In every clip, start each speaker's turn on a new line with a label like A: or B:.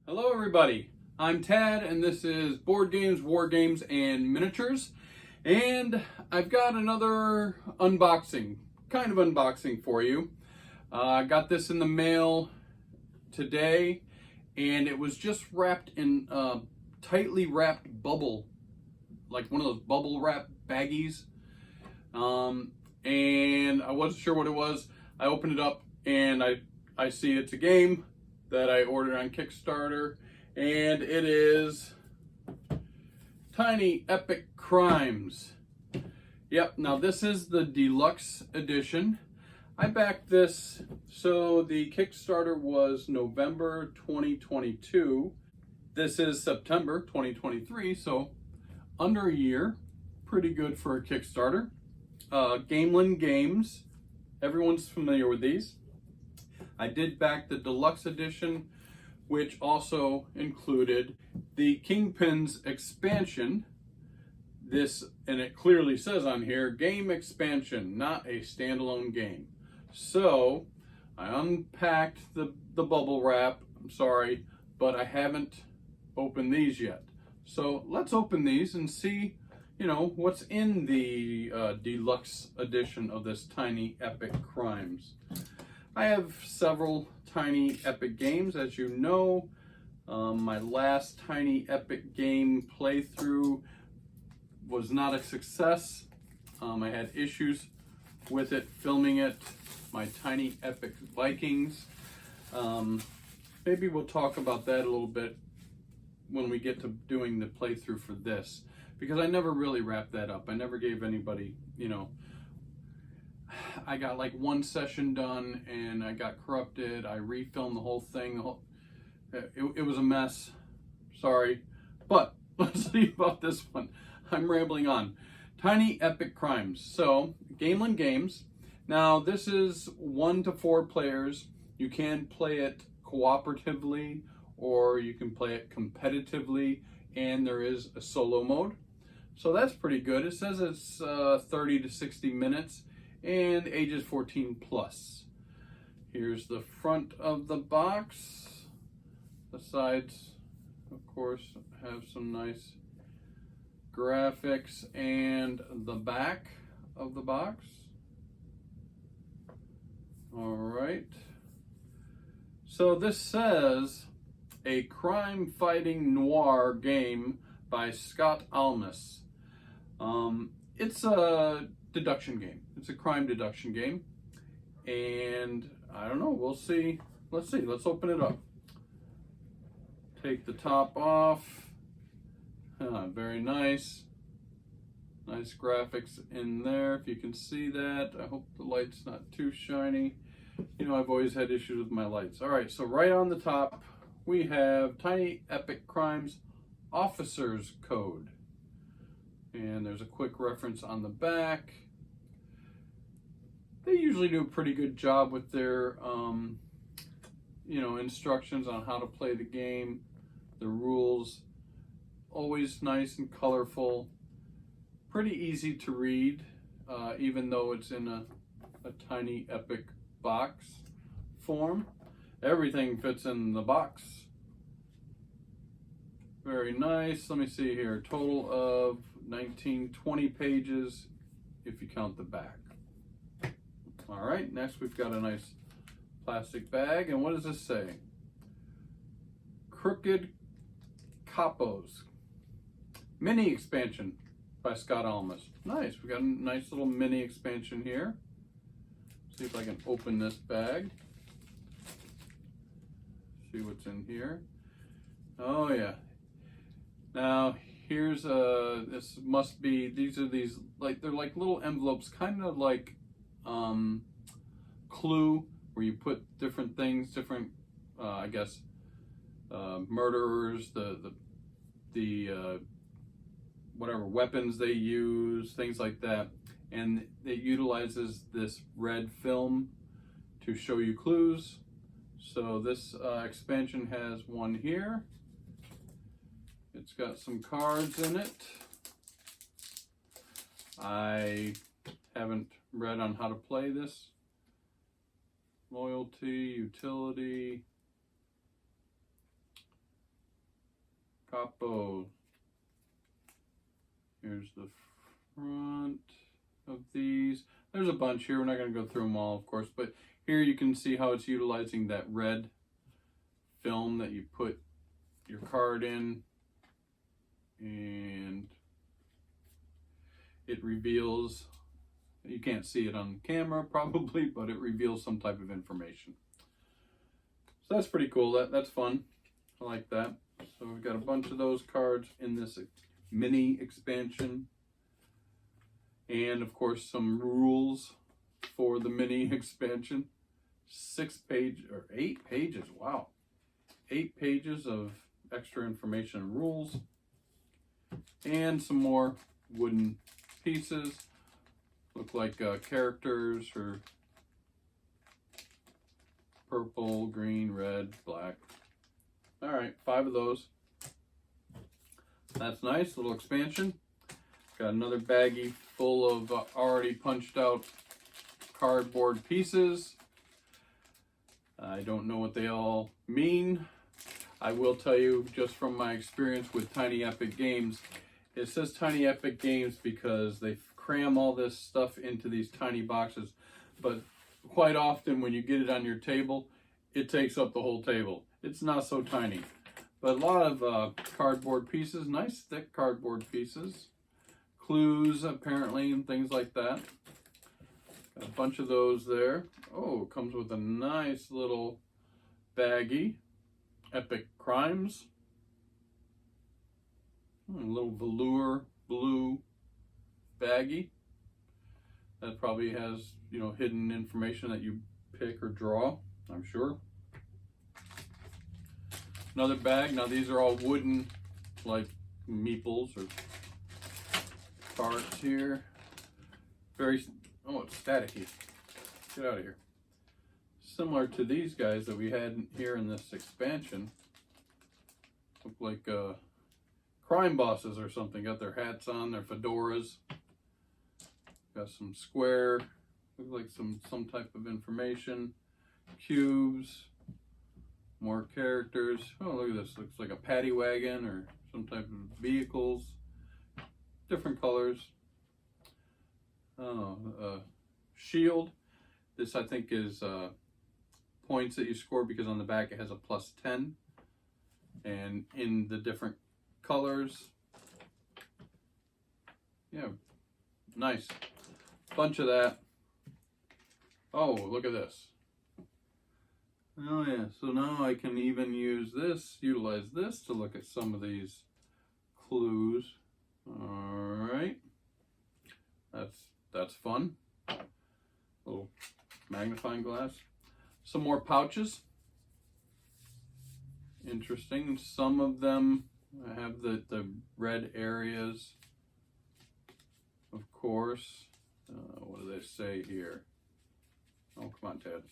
A: Hello everybody, I'm Tad and this is Board Games, War Games, and Miniatures. And I've got another unboxing for you. I got this in the mail today and it was just wrapped in tightly wrapped bubble, like one of those bubble wrap baggies. And I wasn't sure what it was. I opened it up and I see it's a game that I ordered on Kickstarter, and it is Tiny Epic Crimes. Yep, now this is the Deluxe Edition. I backed this, so the Kickstarter was November 2022. This is September 2023, so under a year. Pretty good for a Kickstarter. Gamelyn Games, everyone's familiar with these. I did back the Deluxe Edition, which also included the Kingpins Expansion. This, and it clearly says on here, game expansion, not a standalone game. So I unpacked the bubble wrap. I'm sorry, but I haven't opened these yet. So let's open these and see, what's in the Deluxe Edition of this Tiny Epic Crimes. I have several Tiny Epic games, as you know. My last Tiny Epic game playthrough was not a success. I had issues with it, filming it, my Tiny Epic Vikings. Maybe we'll talk about that a little bit when we get to doing the playthrough for this, because I never really wrapped that up. I never gave anybody, I got like one session done and I got corrupted. I refilmed the whole thing. It was a mess. Sorry. But let's see about this one. I'm rambling on. Tiny Epic Crimes. So, Gamelyn Games. Now, this is 1 to 4 players. You can play it cooperatively or you can play it competitively, and there is a solo mode. So that's pretty good. It says it's 30 to 60 minutes. And ages 14 plus. Here's the front of the box. The sides, of course, have some nice graphics, and the back of the box. All right. So this says a crime-fighting noir game by Scott Almus. It's a deduction game. It's a crime deduction game, and I don't know, we'll see. Let's open it up. Take the top off. Very nice graphics in there, if you can see that. I hope the light's not too shiny. I've always had issues with my lights. All right, so right on the top we have Tiny Epic Crimes Officer's Code, and there's a quick reference on the back. They usually do a pretty good job with their, instructions on how to play the game, the rules. Always nice and colorful. Pretty easy to read, even though it's in a Tiny Epic box form. Everything fits in the box. Very nice. Let me see here. Total of 20 pages if you count the back. All right, next we've got a nice plastic bag, and what does this say? Crooked Capos. Mini expansion by Scott Almus. Nice, we got a nice little mini expansion here. See if I can open this bag. See what's in here. Oh yeah. Now here's this must be, they're like little envelopes, kind of like Clue, where you put different things, different murderers, the whatever weapons they use, things like that, and it utilizes this red film to show you clues. So this expansion has one here. It's got some cards in it. I haven't read on how to play this. Loyalty, utility, Capo. Here's the front of these. There's a bunch here. We're not going to go through them all, of course, but here you can see how it's utilizing that red film that you put your card in, and it reveals, you can't see it on camera probably, but it reveals some type of information. So that's pretty cool. That's fun. I like that. So we've got a bunch of those cards in this mini expansion, and of course some rules for the mini expansion. 8 pages, wow. 8 pages of extra information and rules, and some more wooden pieces. Look like characters, or purple, green, red, black. All right, 5 of those. That's nice, little expansion. Got another baggie full of already punched out cardboard pieces. I don't know what they all mean. I will tell you, just from my experience with Tiny Epic Games, it says Tiny Epic Games because they cram all this stuff into these tiny boxes, but quite often when you get it on your table, it takes up the whole table. It's not so tiny, but a lot of cardboard pieces, nice thick cardboard pieces, clues apparently, and things like that. Got a bunch of those there. Oh, it comes with a nice little baggie. Epic Crimes. A little velour blue baggie. That probably has, you know, hidden information that you pick or draw, I'm sure. Another bag. Now these are all wooden, like meeples or cards here. Very, oh, it's staticky. Get out of here. Similar to these guys that we had here in this expansion. Look like crime bosses or something. Got their hats on, their fedoras. Got some square, look like some type of information. Cubes. More characters. Oh, look at this. Looks like a paddy wagon or some type of vehicles. Different colors. Oh, shield. This I think is points that you score, because on the back it has a +10, and in the different colors. Yeah, nice. Bunch of that. Oh, look at this. Oh yeah, so now I can even utilize this to look at some of these clues. All right, that's fun. Little magnifying glass. Some more pouches. Interesting. Some of them have the red areas, of course. What do they say here? Oh, come on, Ted.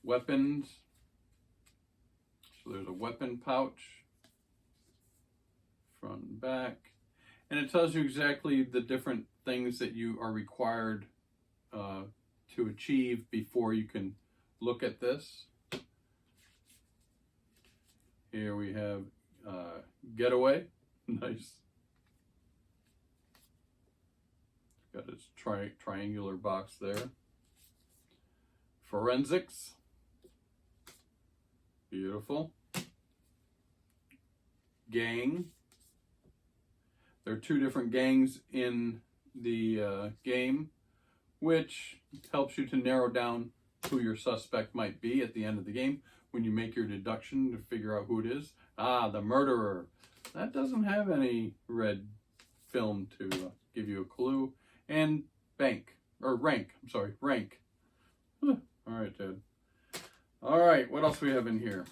A: Weapons. So there's a weapon pouch, front and back. And it tells you exactly the different things that you are required to achieve before you can look at this. Here we have Getaway. Nice. Got its triangular box there. Forensics. Beautiful. Gang. There are 2 different gangs in the game, which helps you to narrow down who your suspect might be at the end of the game when you make your deduction to figure out who it is. Ah, the murderer. That doesn't have any red film to give you a clue. And rank. All right, Ted. All right, what else we have in here?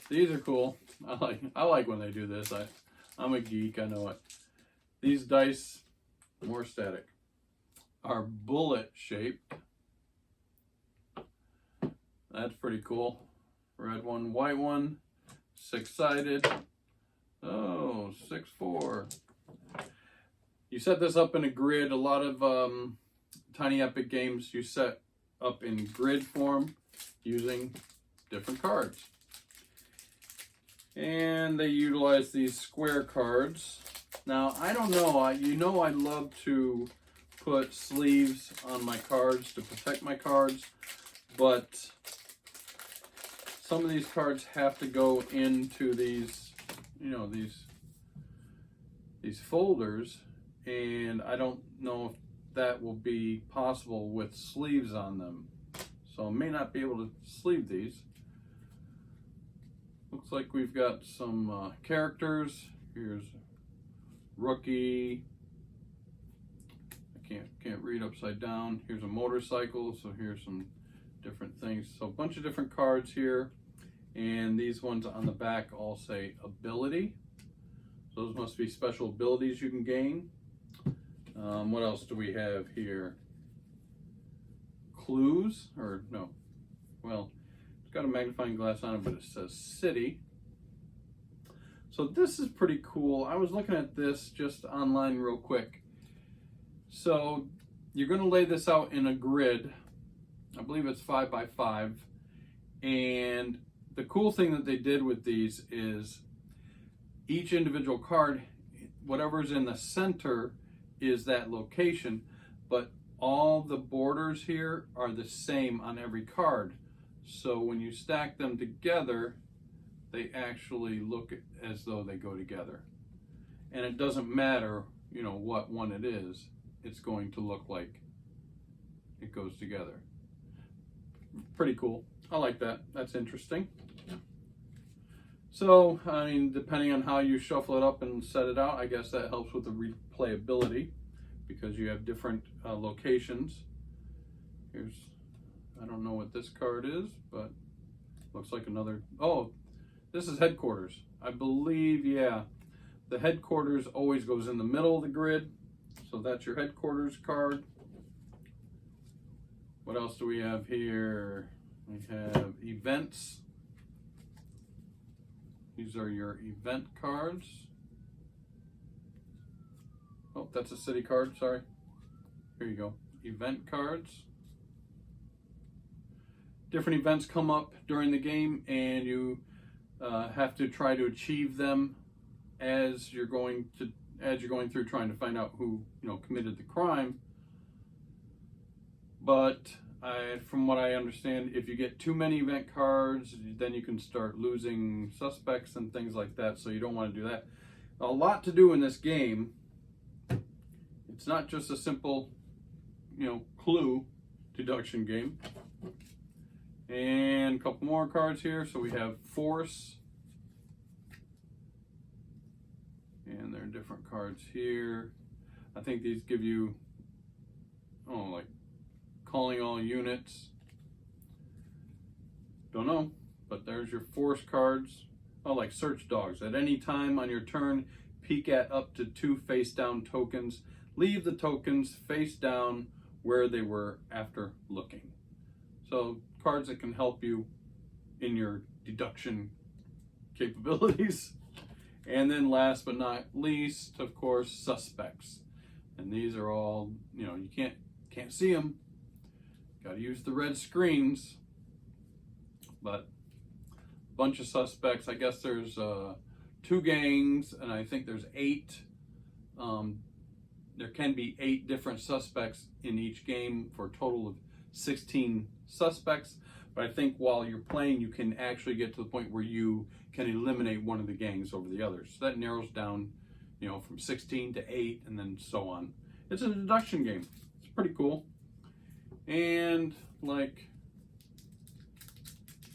A: These are cool. I like when they do this. I'm a geek, I know it. These dice, more static, are bullet shaped. That's pretty cool. Red one, white one, 6-sided. Oh, 6-4. You set this up in a grid. A lot of Tiny Epic Games you set up in grid form using different cards. And they utilize these square cards. Now, I don't know, you know I love to put sleeves on my cards to protect my cards, but some of these cards have to go into these, you know, these folders, and I don't know if that will be possible with sleeves on them. So I may not be able to sleeve these. Looks like we've got some characters. Here's Rookie. I can't read upside down. Here's a motorcycle. So here's some different things. So a bunch of different cards here. And these ones on the back all say ability. So those must be special abilities you can gain. What else do we have here? Clues, or no, well, it's got a magnifying glass on it, but it says city. So this is pretty cool. I was looking at this just online real quick. So you're going to lay this out in a grid. I believe it's 5 by 5. And the cool thing that they did with these is each individual card, whatever's in the center is that location, but all the borders here are the same on every card. So when you stack them together, they actually look as though they go together. And it doesn't matter, you know, what one it is, it's going to look like it goes together. Pretty cool. I like that. That's interesting. So, I mean, depending on how you shuffle it up and set it out, I guess that helps with the replayability because you have different locations. Here's, I don't know what this card is, but looks like another, oh, this is headquarters. I believe, yeah, the headquarters always goes in the middle of the grid. So that's your headquarters card. What else do we have here? We have events. These are your event cards. Oh, that's a city card, sorry. Here you go, event cards. Different events come up during the game and you have to try to achieve them as you're going through trying to find out who, you know, committed the crime. But from what I understand, if you get too many event cards, then you can start losing suspects and things like that, so you don't want to do that. A lot to do in this game. It's not just a simple, you know, clue deduction game. And a couple more cards here. So we have force. And there are different cards here. I think these give you, oh, like calling all units. Don't know, but there's your force cards. Oh, like search dogs. At any time on your turn, peek at up to 2 face down tokens. Leave the tokens face down where they were after looking. So cards that can help you in your deduction capabilities. And then last but not least, of course, suspects. And these are all, you know, you can't see them. Got to use the red screens. But a bunch of suspects. I guess there's 2 gangs, and I think there's 8. There can be 8 different suspects in each game for a total of 16 suspects. But I think while you're playing, you can actually get to the point where you can eliminate one of the gangs over the others. So that narrows down, you know, from 16 to 8 and then so on. It's a deduction game. It's pretty cool. And like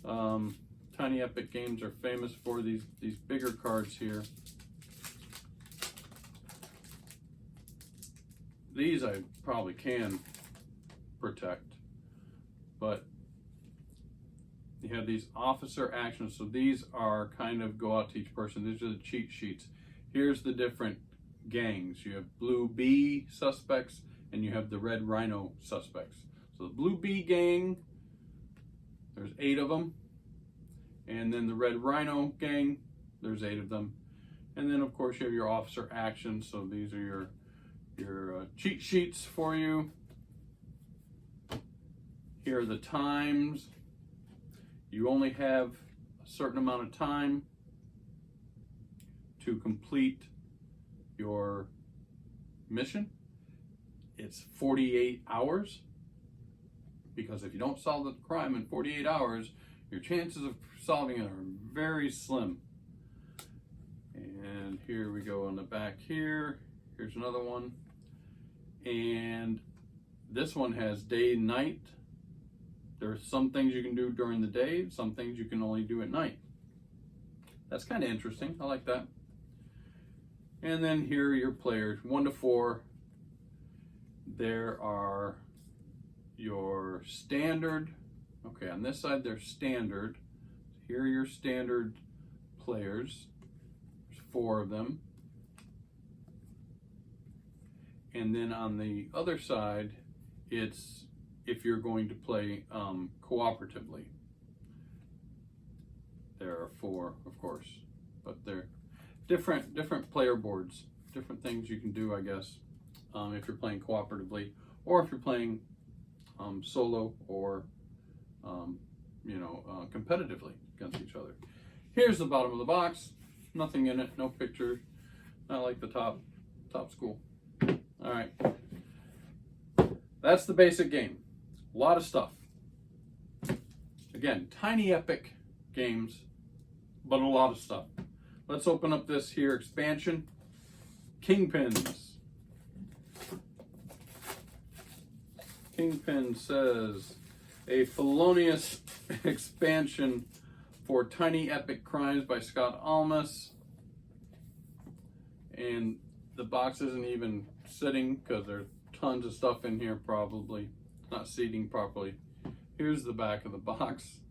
A: Tiny Epic Games are famous for these bigger cards here. These I probably can protect, but you have these officer actions. So these are kind of go out to each person. These are the cheat sheets. Here's the different gangs. You have Blue Bee suspects and you have the Red Rhino suspects. So the Blue Bee gang, there's 8 of them. And then the Red Rhino gang, there's 8 of them. And then of course you have your officer actions. So these are your cheat sheets for you. Here are the times. You only have a certain amount of time. to complete your mission. It's 48 hours, because if you don't solve the crime in 48 hours, your chances of solving it are very slim. And here we go on the back here. Here's another one. And this one has day and night. There's some things you can do during the day, some things you can only do at night. That's kind of interesting. I like that. And then here are your players, 1 to 4. There are your standard. Okay, on this side they're standard. Here are your standard players. There's 4 of them. And then on the other side, it's if you're going to play cooperatively. There are 4, of course, but they're different player boards, different things you can do, I guess, if you're playing cooperatively, or if you're playing solo, or competitively against each other. Here's the bottom of the box. Nothing in it, no picture. Not like the top school. All right, that's the basic game. A lot of stuff. Again, tiny epic games, but a lot of stuff. Let's open up this here expansion. Kingpins. Kingpin says, a felonious expansion for tiny epic crimes by Scott Almus. And the box isn't even sitting because there's tons of stuff in here, probably not seating properly. Here's the back of the box.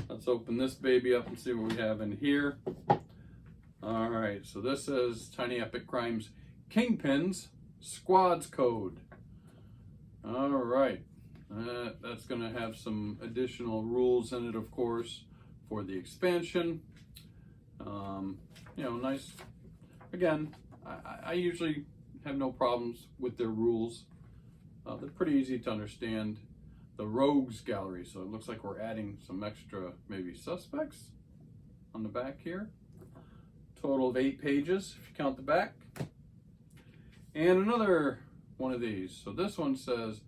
A: Let's open this baby up and see what we have in here. All right, so this is Tiny Epic Crimes Kingpins Squads Code. All right, that's going to have some additional rules in it, of course, for the expansion. Nice. Again, I usually have no problems with their rules. They're pretty easy to understand. The Rogues Gallery, so it looks like we're adding some extra, maybe suspects on the back here. Total of 8 pages, if you count the back. And another one of these. So this one says,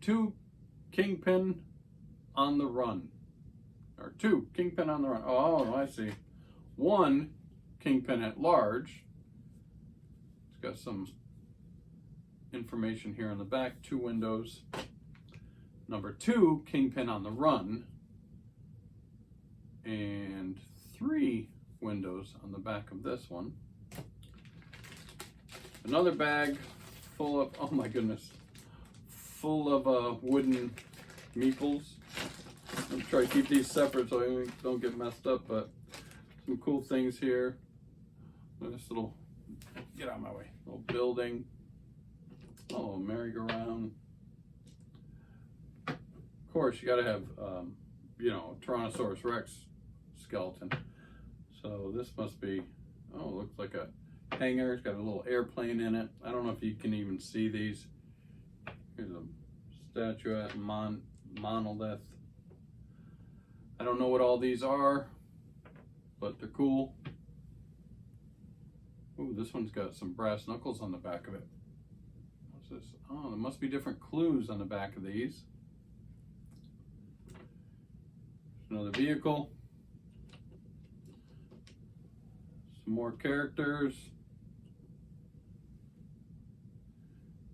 A: 2 Kingpin on the run. Or 2 Kingpin on the run. Oh, I see. 1 Kingpin at large. It's got some information here on the back, 2 windows. Number 2, Kingpin on the run, and 3 windows on the back of this one. Another bag full of, oh my goodness, full of wooden meeples. I'm trying to keep these separate so I don't get messed up, but some cool things here. This little, get out of my way, little building. Oh, merry-go-round. Of course, you got to have, Tyrannosaurus Rex skeleton. So this must be, oh, it looks like a hangar. It's got a little airplane in it. I don't know if you can even see these. Here's a statuette, monolith. I don't know what all these are, but they're cool. Ooh, this one's got some brass knuckles on the back of it. What's this? Oh, there must be different clues on the back of these. Another vehicle. Some more characters.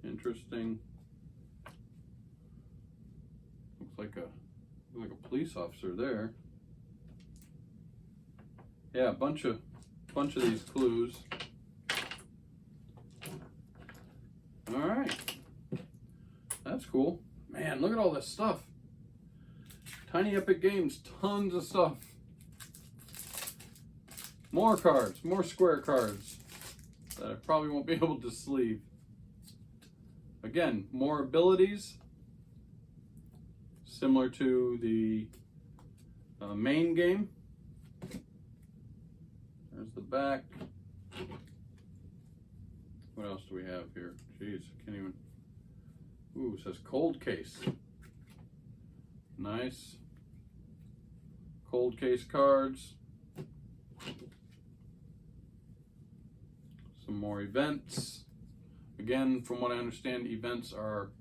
A: Interesting. Looks like a police officer there. Yeah, a bunch of these clues. All right, that's cool. Man, look at all this stuff. Tiny Epic Games, tons of stuff. More cards, more square cards that I probably won't be able to sleeve. Again, more abilities, similar to the main game. There's the back. What else do we have here? Jeez, I can't even. Ooh, it says cold case. Nice. Cold case cards. Some more events. Again, from what I understand, events are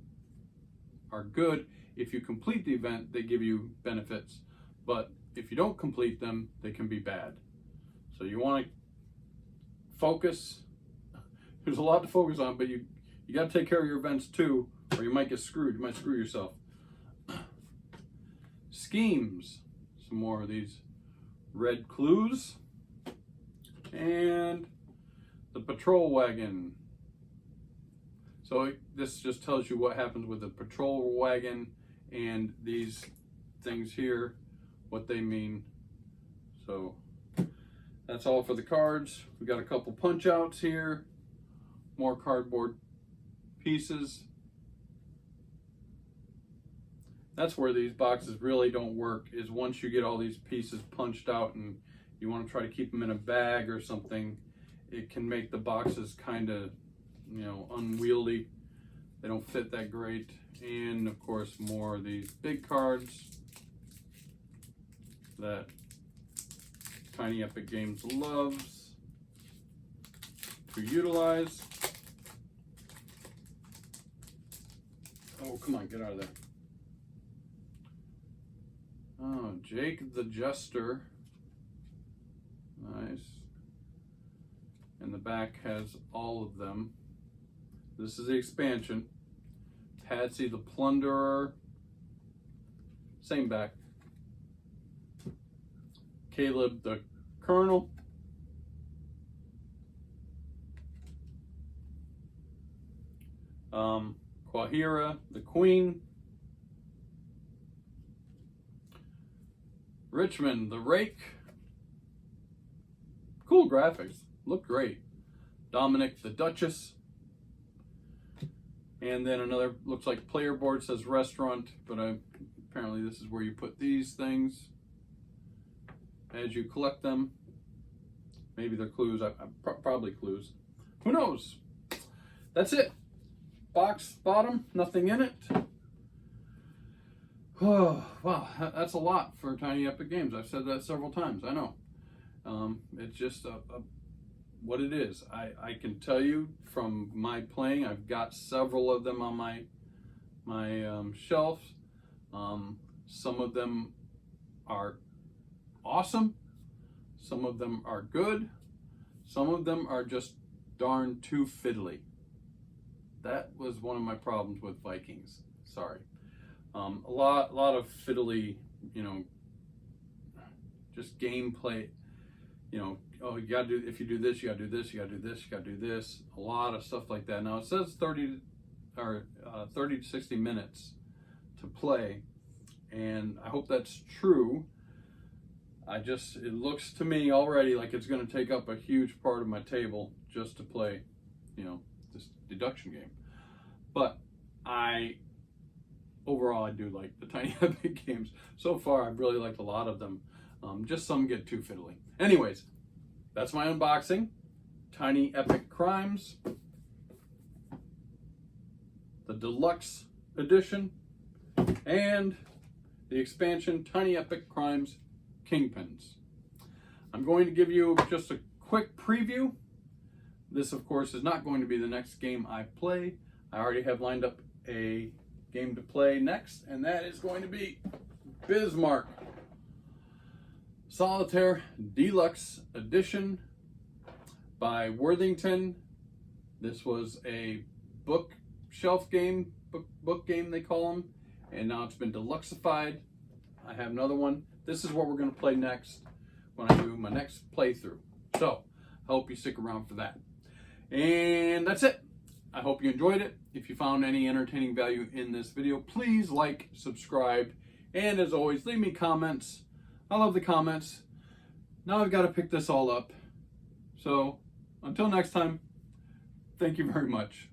A: good. If you complete the event, they give you benefits. But if you don't complete them, they can be bad. So you want to focus. There's a lot to focus on, but you got to take care of your events too, or you might get screwed. You might screw yourself. Schemes. Some more of these red clues. And the patrol wagon. So this just tells you what happens with the patrol wagon and these things here, what they mean. So that's all for the cards. We got a couple punch outs here, more cardboard pieces. That's where these boxes really don't work, is once you get all these pieces punched out and you want to try to keep them in a bag or something, it can make the boxes kind of, you know, unwieldy. They don't fit that great. And of course, more of these big cards that Tiny Epic Games loves to utilize. Oh, come on, get out of there. Oh, Jake the Jester. Nice. And the back has all of them. This is the expansion. Patsy the Plunderer. Same back. Caleb the Colonel. Quahira the Queen. Richmond the Rake. Cool graphics. Look great. Dominic the Duchess. And then another, looks like player board, says restaurant, but apparently this is where you put these things as you collect them. Maybe they're clues. Probably clues. Who knows? That's it. Box bottom, nothing in it. Oh, wow, that's a lot for Tiny Epic Games. I've said that several times, I know. It's just what it is. I can tell you from my playing, I've got several of them on my shelf. Some of them are awesome. Some of them are good. Some of them are just darn too fiddly. That was one of my problems with Vikings. Sorry. A lot of fiddly, you know, just gameplay. You know, oh, you gotta do, if you do this, you gotta do this, you gotta do this, you gotta do this. A lot of stuff like that. Now it says 30 to 60 minutes to play, and I hope that's true. It looks to me already like it's gonna take up a huge part of my table just to play, you know, this deduction game. But overall, I do like the Tiny Epic Games. So far, I've really liked a lot of them. Just some get too fiddly. Anyways, that's my unboxing. Tiny Epic Crimes, the Deluxe Edition, and the expansion Tiny Epic Crimes Kingpins. I'm going to give you just a quick preview. This, of course, is not going to be the next game I play. I already have lined up a game to play next, and that is going to be Bismarck Solitaire Deluxe Edition by Worthington. This was a bookshelf game, book game they call them, and now it's been deluxeified. I have another one. This is what we're going to play next when I do my next playthrough. So I hope you stick around for that. And that's it. I hope you enjoyed it. If you found any entertaining value in this video, please like, subscribe, and as always, leave me comments. I love the comments. Now I've got to pick this all up. So until next time, thank you very much.